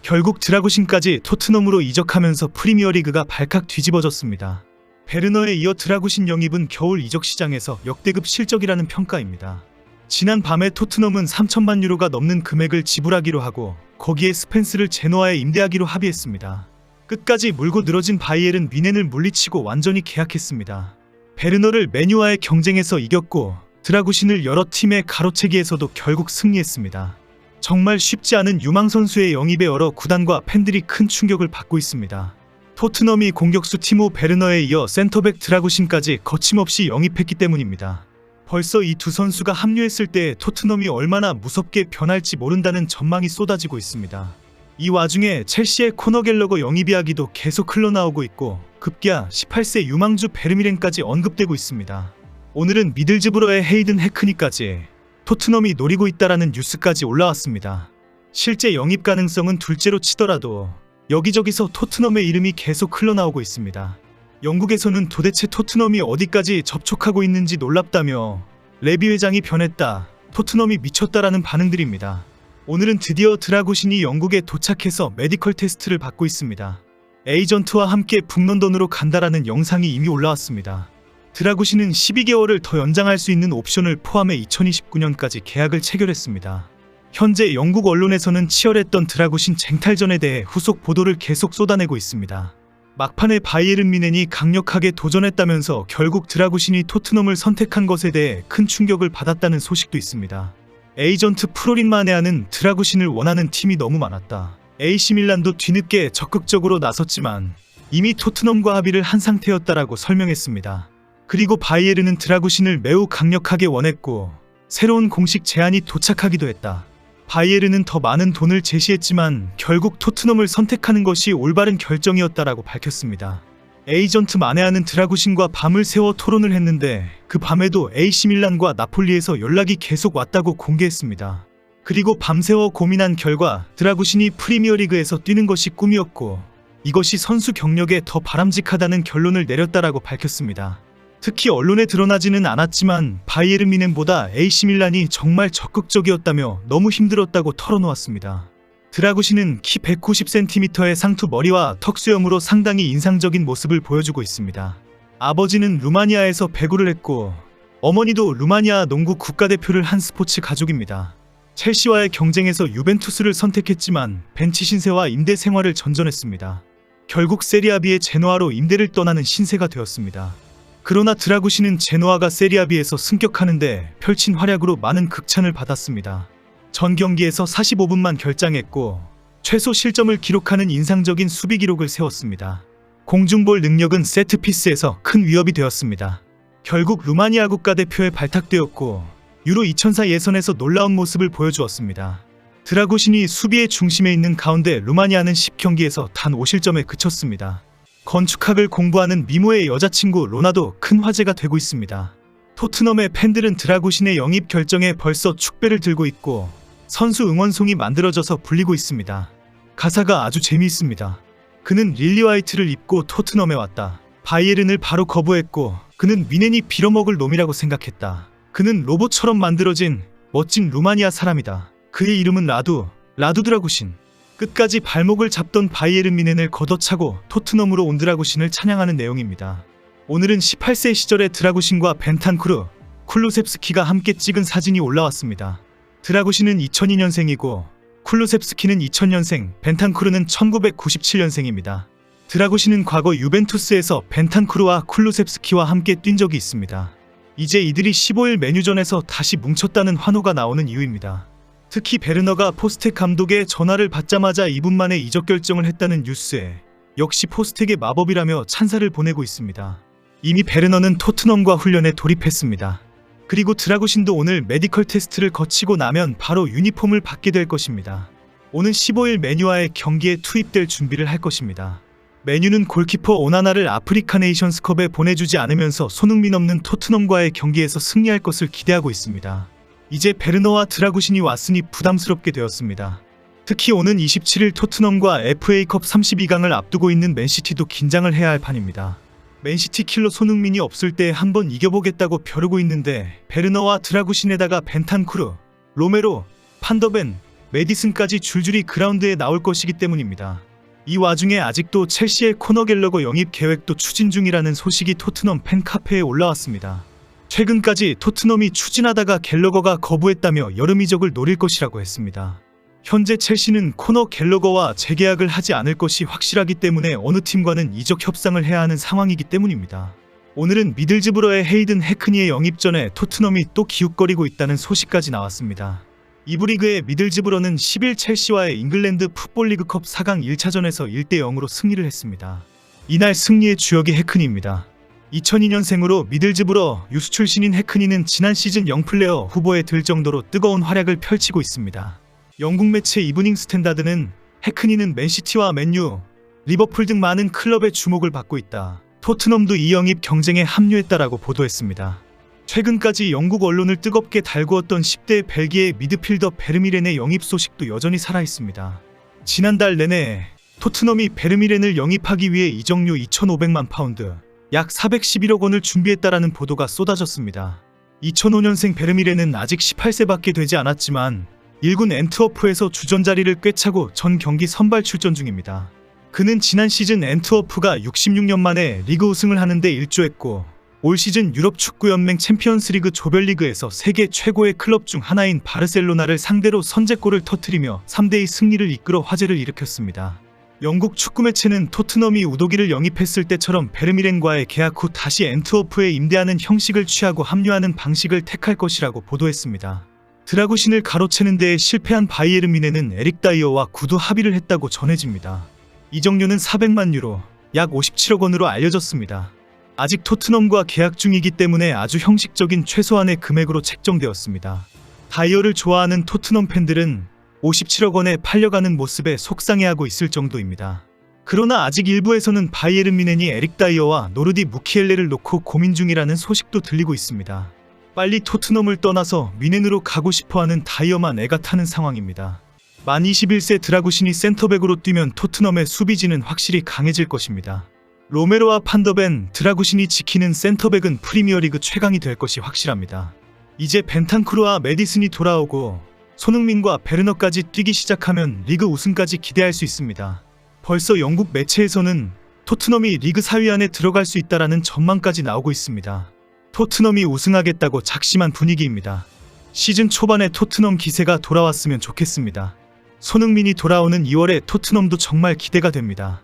결국 드라구신까지 토트넘으로 이적하면서 프리미어리그가 발칵 뒤집어졌습니다. 베르너에 이어 드라구신 영입은 겨울 이적 시장에서 역대급 실적이라는 평가입니다. 지난 밤에 토트넘은 3천만 유로가 넘는 금액을 지불하기로 하고 거기에 스펜스를 제노아에 임대하기로 합의했습니다. 끝까지 물고 늘어진 바이에른 뮌헨을 물리치고 완전히 계약했습니다. 베르너를 메뉴와의 경쟁에서 이겼고 드라구신을 여러 팀의 가로채기에서도 결국 승리했습니다. 정말 쉽지 않은 유망 선수의 영입에 여러 구단과 팬들이 큰 충격을 받고 있습니다. 토트넘이 공격수 티모 베르너에 이어 센터백 드라구신까지 거침없이 영입했기 때문입니다. 벌써 이 두 선수가 합류했을 때 토트넘이 얼마나 무섭게 변할지 모른다는 전망이 쏟아지고 있습니다. 이 와중에 첼시의 코너 갤러거 영입 이야기도 계속 흘러나오고 있고 급기야 18세 유망주 베르미렌까지 언급되고 있습니다. 오늘은 미들즈브러의 헤이든 해크니까지 토트넘이 노리고 있다라는 뉴스까지 올라왔습니다. 실제 영입 가능성은 둘째로 치더라도 여기저기서 토트넘의 이름이 계속 흘러나오고 있습니다. 영국에서는 도대체 토트넘이 어디까지 접촉하고 있는지 놀랍다며 레비 회장이 변했다, 토트넘이 미쳤다라는 반응들입니다. 오늘은 드디어 드라구신이 영국에 도착해서 메디컬 테스트를 받고 있습니다. 에이전트와 함께 북런던으로 간다라는 영상이 이미 올라왔습니다. 드라구신은 12개월을 더 연장할 수 있는 옵션을 포함해 2029년까지 계약을 체결했습니다. 현재 영국 언론에서는 치열했던 드라구신 쟁탈전에 대해 후속 보도를 계속 쏟아내고 있습니다. 막판에 바이에른 뮌헨이 강력하게 도전했다면서 결국 드라구신이 토트넘을 선택한 것에 대해 큰 충격을 받았다는 소식도 있습니다. 에이전트 프로린 마네아는 드라구신을 원하는 팀이 너무 많았다. AC 밀란도 뒤늦게 적극적으로 나섰지만 이미 토트넘과 합의를 한 상태였다라고 설명했습니다. 그리고 바이에른은 드라구신을 매우 강력하게 원했고 새로운 공식 제안이 도착하기도 했다. 바이에른은 더 많은 돈을 제시했지만 결국 토트넘을 선택하는 것이 올바른 결정이었다라고 밝혔습니다. 에이전트 마네아는 드라구신과 밤을 새워 토론을 했는데 그 밤에도 AC 밀란과 나폴리에서 연락이 계속 왔다고 공개했습니다. 그리고 밤새워 고민한 결과 드라구신이 프리미어리그에서 뛰는 것이 꿈이었고 이것이 선수 경력에 더 바람직하다는 결론을 내렸다라고 밝혔습니다. 특히 언론에 드러나지는 않았지만 바이에른 뮌헨보다 AC 밀란이 정말 적극적이었다며 너무 힘들었다고 털어놓았습니다. 드라구신은 키 190cm의 상투 머리와 턱수염으로 상당히 인상적인 모습을 보여주고 있습니다. 아버지는 루마니아에서 배구를 했고 어머니도 루마니아 농구 국가대표를 한 스포츠 가족입니다. 첼시와의 경쟁에서 유벤투스를 선택했지만 벤치 신세와 임대 생활을 전전했습니다. 결국 세리아비의 제노아로 임대를 떠나는 신세가 되었습니다. 그러나 드라구신은 제노아가 세리아비에서 승격하는데 펼친 활약으로 많은 극찬을 받았습니다. 전 경기에서 45분만 결장했고 최소 실점을 기록하는 인상적인 수비 기록을 세웠습니다. 공중볼 능력은 세트피스에서 큰 위협이 되었습니다. 결국 루마니아 국가대표에 발탁되었고 유로 2004 예선에서 놀라운 모습을 보여주었습니다. 드라구신이 수비의 중심에 있는 가운데 루마니아는 10경기에서 단 5실점에 그쳤습니다. 건축학을 공부하는 미모의 여자친구 로나도 큰 화제가 되고 있습니다. 토트넘의 팬들은 드라구신의 영입 결정에 벌써 축배를 들고 있고 선수 응원송이 만들어져서 불리고 있습니다. 가사가 아주 재미있습니다. 그는 릴리 화이트를 입고 토트넘에 왔다. 바이에른을 바로 거부했고 그는 뮌헨이 빌어먹을 놈이라고 생각했다. 그는 로봇처럼 만들어진 멋진 루마니아 사람이다. 그의 이름은 라두 드라구신. 끝까지 발목을 잡던 바이에른 뮌헨을 걷어차고 토트넘으로 온 드라구신을 찬양하는 내용입니다. 오늘은 18세 시절의 드라구신과 벤탄쿠르, 쿨루셉스키가 함께 찍은 사진이 올라왔습니다. 드라구신은 2002년생이고 쿨루셉스키는 2000년생, 벤탄쿠르는 1997년생입니다. 드라구신은 과거 유벤투스에서 벤탄쿠르와 쿨루셉스키와 함께 뛴 적이 있습니다. 이제 이들이 15일 메뉴전에서 다시 뭉쳤다는 환호가 나오는 이유입니다. 특히 베르너가 포스텍 감독의 전화를 받자마자 2분 만에 이적 결정을 했다는 뉴스에 역시 포스텍의 마법이라며 찬사를 보내고 있습니다. 이미 베르너는 토트넘과 훈련에 돌입했습니다. 그리고 드라구신도 오늘 메디컬 테스트를 거치고 나면 바로 유니폼을 받게 될 것입니다. 오는 15일 메뉴와의 경기에 투입될 준비를 할 것입니다. 메뉴는 골키퍼 오나나를 아프리카 네이션스컵에 보내주지 않으면서 손흥민 없는 토트넘과의 경기에서 승리할 것을 기대하고 있습니다. 이제 베르너와 드라구신이 왔으니 부담스럽게 되었습니다. 특히 오는 27일 토트넘과 FA컵 32강을 앞두고 있는 맨시티도 긴장을 해야 할 판입니다. 맨시티 킬러 손흥민이 없을 때 한번 이겨보겠다고 벼르고 있는데 베르너와 드라구신에다가 벤탄쿠르, 로메로, 판더벤, 메디슨까지 줄줄이 그라운드에 나올 것이기 때문입니다. 이 와중에 아직도 첼시의 코너 갤러거 영입 계획도 추진 중이라는 소식이 토트넘 팬카페에 올라왔습니다. 최근까지 토트넘이 추진하다가 갤러거가 거부했다며 여름 이적을 노릴 것이라고 했습니다. 현재 첼시는 코너 갤러거와 재계약을 하지 않을 것이 확실하기 때문에 어느 팀과는 이적 협상을 해야 하는 상황이기 때문입니다. 오늘은 미들즈브러의 헤이든 해크니의 영입 전에 토트넘이 또 기웃거리고 있다는 소식까지 나왔습니다. 이부 리그의 미들즈브러는 10일 첼시와의 잉글랜드 풋볼 리그컵 4강 1차전에서 1대0으로 승리를 했습니다. 이날 승리의 주역이 해크니입니다. 2002년생으로 미들즈브러 유스 출신인 해크니는 지난 시즌 영플레어 후보에 들 정도로 뜨거운 활약을 펼치고 있습니다. 영국 매체 이브닝 스탠다드는 해크니는 맨시티와 맨유, 리버풀 등 많은 클럽의 주목을 받고 있다. 토트넘도 이 영입 경쟁에 합류했다라고 보도했습니다. 최근까지 영국 언론을 뜨겁게 달구었던 10대 벨기에 미드필더 베르미렌의 영입 소식도 여전히 살아있습니다. 지난달 내내 토트넘이 베르미렌을 영입하기 위해 이적료 2,500만 파운드, 약 411억 원을 준비했다라는 보도가 쏟아졌습니다. 2005년생 베르미렌은 아직 18세밖에 되지 않았지만 1군 앤트워프에서 주전자리를 꿰차고 전 경기 선발 출전 중입니다. 그는 지난 시즌 앤트워프가 66년 만에 리그 우승을 하는데 일조했고 올 시즌 유럽 축구연맹 챔피언스리그 조별리그에서 세계 최고의 클럽 중 하나인 바르셀로나를 상대로 선제골을 터뜨리며 3대2 승리를 이끌어 화제를 일으켰습니다. 영국 축구 매체는 토트넘이 우도기를 영입했을 때처럼 베르미렌과의 계약 후 다시 앤트워프에 임대하는 형식을 취하고 합류하는 방식을 택할 것이라고 보도했습니다. 드라구신을 가로채는 데에 실패한 바이에른 뮌헨은 에릭 다이어와 구두 합의를 했다고 전해집니다. 이적료는 400만 유로, 약 57억 원으로 알려졌습니다. 아직 토트넘과 계약 중이기 때문에 아주 형식적인 최소한의 금액으로 책정되었습니다. 다이어를 좋아하는 토트넘 팬들은 57억 원에 팔려가는 모습에 속상해하고 있을 정도입니다. 그러나 아직 일부에서는 바이에른 뮌헨이 에릭 다이어와 노르디 무키엘레를 놓고 고민 중이라는 소식도 들리고 있습니다. 빨리 토트넘을 떠나서 뮌헨으로 가고 싶어하는 다이어만 애가 타는 상황입니다. 만 21세 드라구신이 센터백으로 뛰면 토트넘의 수비진은 확실히 강해질 것입니다. 로메로와 판더벤, 드라구신이 지키는 센터백은 프리미어리그 최강이 될 것이 확실합니다. 이제 벤탄쿠르와 메디슨이 돌아오고 손흥민과 베르너까지 뛰기 시작하면 리그 우승까지 기대할 수 있습니다. 벌써 영국 매체에서는 토트넘이 리그 4위 안에 들어갈 수 있다라는 전망까지 나오고 있습니다. 토트넘이 우승하겠다고 작심한 분위기입니다. 시즌 초반에 토트넘 기세가 돌아왔으면 좋겠습니다. 손흥민이 돌아오는 2월에 토트넘도 정말 기대가 됩니다.